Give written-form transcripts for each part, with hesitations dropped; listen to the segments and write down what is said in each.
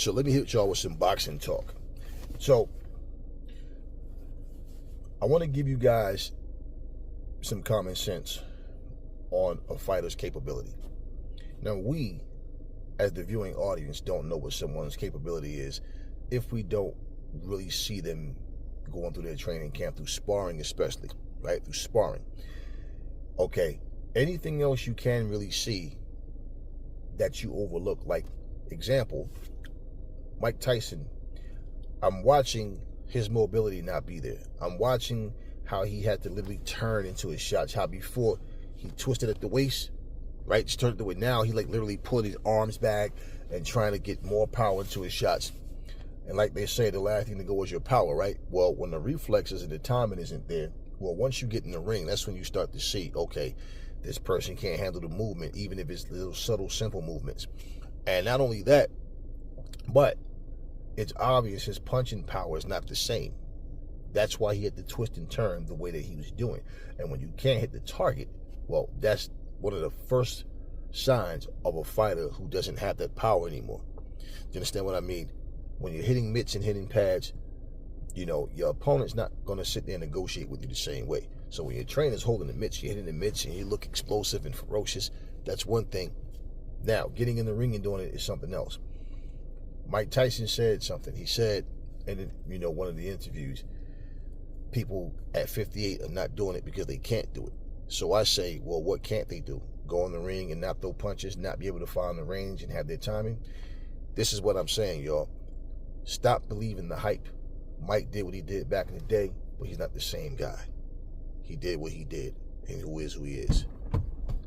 So let me hit y'all with some boxing talk. So I want to give you guys some common sense on a fighter's capability. Now, we, as the viewing audience, don't know what someone's capability is if we don't really see them going through their training camp, through sparring especially, right? Through sparring. Okay, anything else you can really see that you overlook, like, example, Mike Tyson, I'm watching his mobility not be there. I'm watching how he had to literally turn into his shots, how before he twisted at the waist, right? Just turned it the way. Now he like literally pulling his arms back and trying to get more power into his shots. And like they say, the last thing to go is your power, right? Well, when the reflexes and the timing isn't there, well, once you get in the ring, that's when you start to see, okay, this person can't handle the movement, even if it's little subtle, simple movements. And not only that, but it's obvious his punching power is not the same. That's why he had to twist and turn the way that he was doing. And when you can't hit the target, well, that's one of the first signs of a fighter who doesn't have that power anymore. Do you understand what I mean? When you're hitting mitts and hitting pads, you know, your opponent's not going to sit there and negotiate with you the same way. So when your trainer's holding the mitts, you're hitting the mitts and you look explosive and ferocious, that's one thing. Now, getting in the ring and doing it is something else. Mike Tyson said something. He said in, you know, one of the interviews, people at 58 are not doing it because they can't do it. So I say, well, what can't they do? Go in the ring and not throw punches, not be able to find the range and have their timing? This is what I'm saying, y'all. Stop believing the hype. Mike did what he did back in the day, but he's not the same guy. He did what he did, and who he is.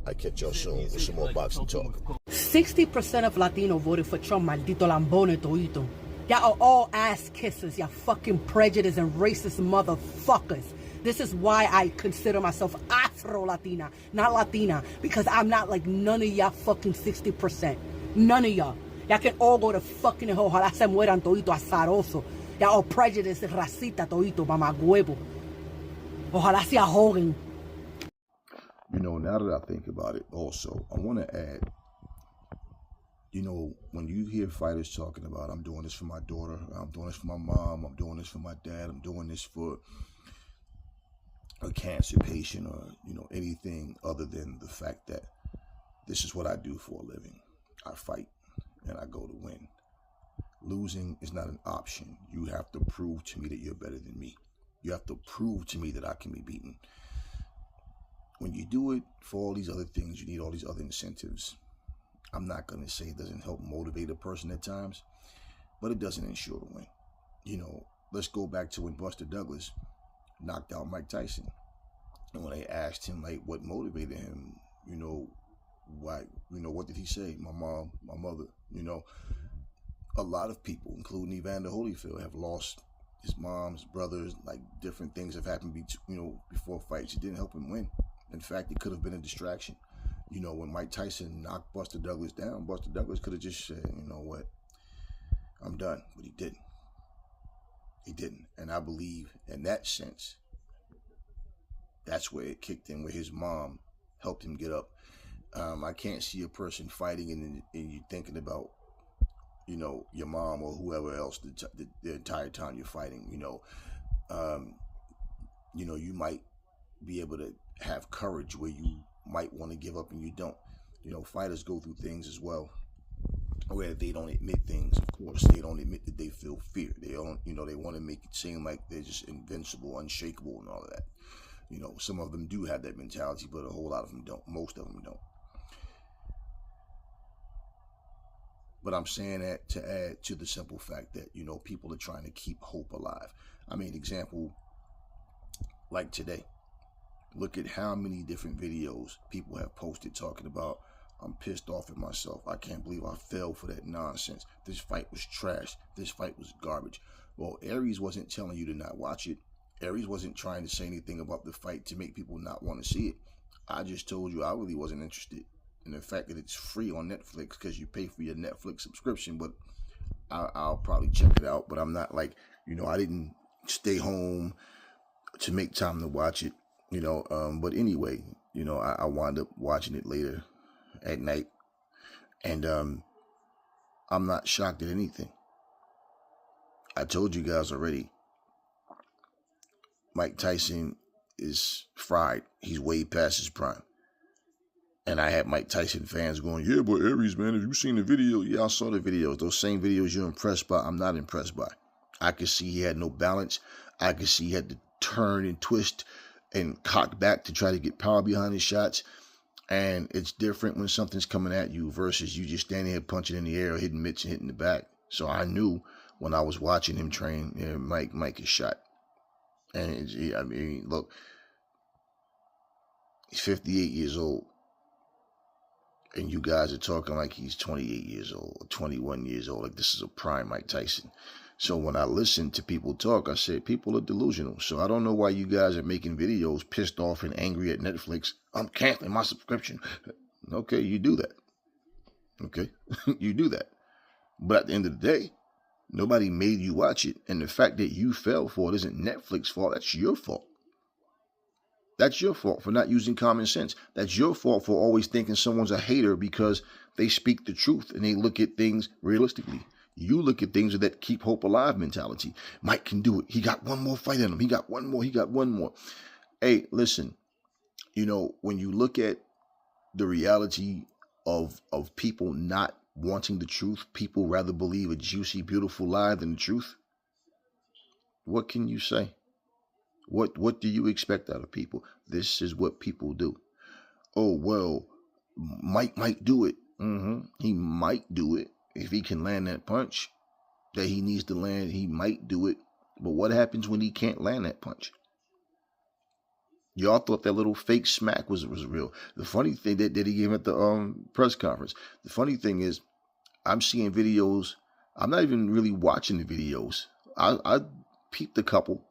I catch y'all soon with some more boxing talk. 60% of Latino voted for Trump, maldito lambone toito. Y'all are all ass kissers, y'all fucking prejudiced and racist motherfuckers. This is why I consider myself Afro-Latina, not Latina, because I'm not like none of y'all fucking 60%. None of y'all. Y'all can all go to fucking hell. Ojalá se mueran toito azaroso. Y'all all prejudiced, racista toito, mamagüevo. Ojalá se ahoguen. You know, now that I think about it also, I want to add, you know, when you hear fighters talking about, I'm doing this for my daughter, I'm doing this for my mom, I'm doing this for my dad, I'm doing this for a cancer patient, or, you know, anything other than the fact that this is what I do for a living. I fight and I go to win. Losing is not an option. You have to prove to me that you're better than me. You have to prove to me that I can be beaten. When you do it for all these other things, you need all these other incentives. I'm not going to say it doesn't help motivate a person at times, but it doesn't ensure to win. You know, let's go back to when Buster Douglas knocked out Mike Tyson. And when they asked him, like, what motivated him, you know, why, you know, what did he say? My mom, my mother, you know. A lot of people, including Evander Holyfield, have lost his mom, his brothers, like different things have happened, you know, before fights. It didn't help him win. In fact, it could have been a distraction. You know, when Mike Tyson knocked Buster Douglas down, Buster Douglas could have just said, you know what, I'm done. But he didn't. He didn't. And I believe in that sense, that's where it kicked in, where his mom helped him get up. I can't see a person fighting and you thinking about, you know, your mom or whoever else the entire time you're fighting. You know, you might be able to have courage where you might want to give up and you don't. You know, fighters go through things as well where they don't admit things. Of course, they don't admit that they feel fear. They don't, you know, they want to make it seem like they're just invincible, unshakable, and all of that. You know, some of them do have that mentality, but a whole lot of them don't. Most of them don't. But I'm saying that to add to the simple fact that, you know, people are trying to keep hope alive. I mean, example, like today, look at how many different videos people have posted talking about, I'm pissed off at myself. I can't believe I fell for that nonsense. This fight was trash. This fight was garbage. Well, Aries wasn't telling you to not watch it. Aries wasn't trying to say anything about the fight to make people not want to see it. I just told you I really wasn't interested. And the fact that it's free on Netflix because you pay for your Netflix subscription, but I'll probably check it out. But I'm not like, you know, I didn't stay home to make time to watch it, you know. But anyway, you know, I wound up watching it later at night. And I'm not shocked at anything. I told you guys already, Mike Tyson is fried. He's way past his prime. And I had Mike Tyson fans going, yeah, but Aries, man, have you seen the video? Yeah, I saw the videos. Those same videos you're impressed by, I'm not impressed by. I could see he had no balance. I could see he had to turn and twist and cock back to try to get power behind his shots. And it's different when something's coming at you versus you just standing here punching in the air or hitting mitts and hitting the back. So I knew when I was watching him train, yeah, Mike is shot. And I mean, look, he's 58 years old. And you guys are talking like he's 28 years old or 21 years old. Like this is a prime Mike Tyson. So when I listen to people talk, I say people are delusional. So I don't know why you guys are making videos pissed off and angry at Netflix. I'm canceling my subscription. Okay, you do that. Okay, you do that. But at the end of the day, nobody made you watch it. And the fact that you fell for it isn't Netflix's fault. That's your fault. That's your fault for not using common sense. That's your fault for always thinking someone's a hater because they speak the truth and they look at things realistically. You look at things with that keep hope alive mentality. Mike can do it. He got one more fight in him. He got one more. He got one more. Hey, listen, you know, when you look at the reality of people not wanting the truth, people rather believe a juicy, beautiful lie than the truth. What can you say? What do you expect out of people? This is what people do. Oh, well, Mike might do it. He might do it. If he can land that punch that he needs to land, he might do it. But what happens when he can't land that punch? Y'all thought that little fake smack was real. The funny thing that he gave at the press conference. The funny thing is, I'm seeing videos. I'm not even really watching the videos. I peeped a couple.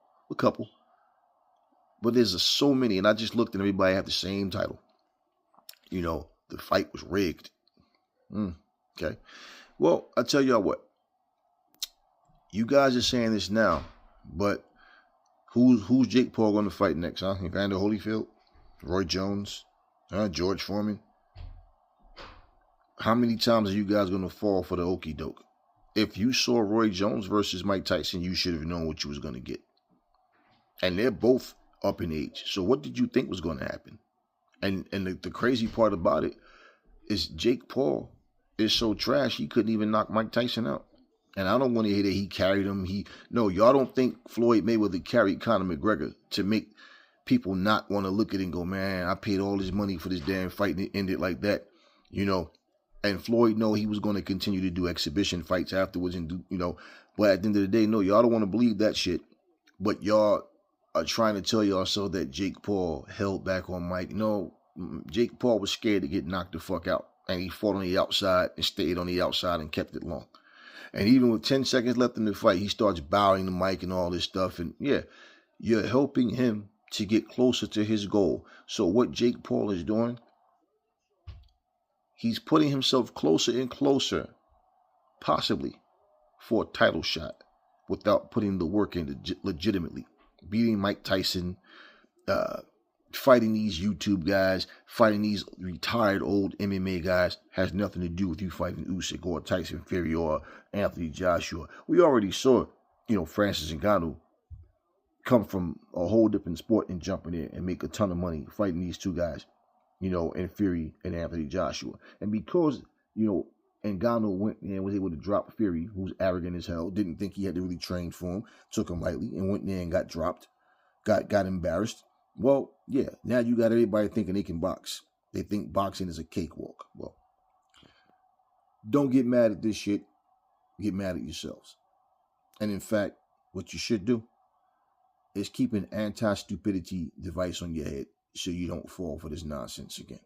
But there's so many, and I just looked and everybody had the same title. You know, the fight was rigged. Okay. Well, I tell y'all what. You guys are saying this now, but who's Jake Paul going to fight next, huh? Evander Holyfield? Roy Jones? George Foreman? How many times are you guys going to fall for the okie doke? If you saw Roy Jones versus Mike Tyson, you should have known what you was going to get. And they're both up in age. So what did you think was going to happen? And the crazy part about it is Jake Paul is so trash he couldn't even knock Mike Tyson out. And I don't want to hear that he carried him. No, y'all don't think Floyd Mayweather carried Conor McGregor to make people not want to look at it and go, man, I paid all this money for this damn fight and it ended like that, you know. And Floyd know he was going to continue to do exhibition fights afterwards and do, you know. But at the end of the day, no, y'all don't want to believe that shit. But y'all are trying to tell y'all so that Jake Paul held back on Mike. No, Jake Paul was scared to get knocked the fuck out. And he fought on the outside and stayed on the outside and kept it long. And even with 10 seconds left in the fight, he starts bowing the mic and all this stuff. And yeah, you're helping him to get closer to his goal. So what Jake Paul is doing, he's putting himself closer and closer, possibly, for a title shot without putting the work in legitimately. Beating Mike Tyson, fighting these YouTube guys, fighting these retired old MMA guys has nothing to do with you fighting Usyk or Tyson Fury or Anthony Joshua. We already saw, you know, Francis Ngannou come from a whole different sport and jump in there and make a ton of money fighting these two guys, you know, and Fury and Anthony Joshua. And because, you know, Ngannou went and was able to drop Fury, who's arrogant as hell, didn't think he had to really train for him, took him lightly, and went there and got dropped, got embarrassed. Well, yeah, now you got everybody thinking they can box. They think boxing is a cakewalk. Well, don't get mad at this shit. Get mad at yourselves. And in fact, what you should do is keep an anti-stupidity device on your head so you don't fall for this nonsense again.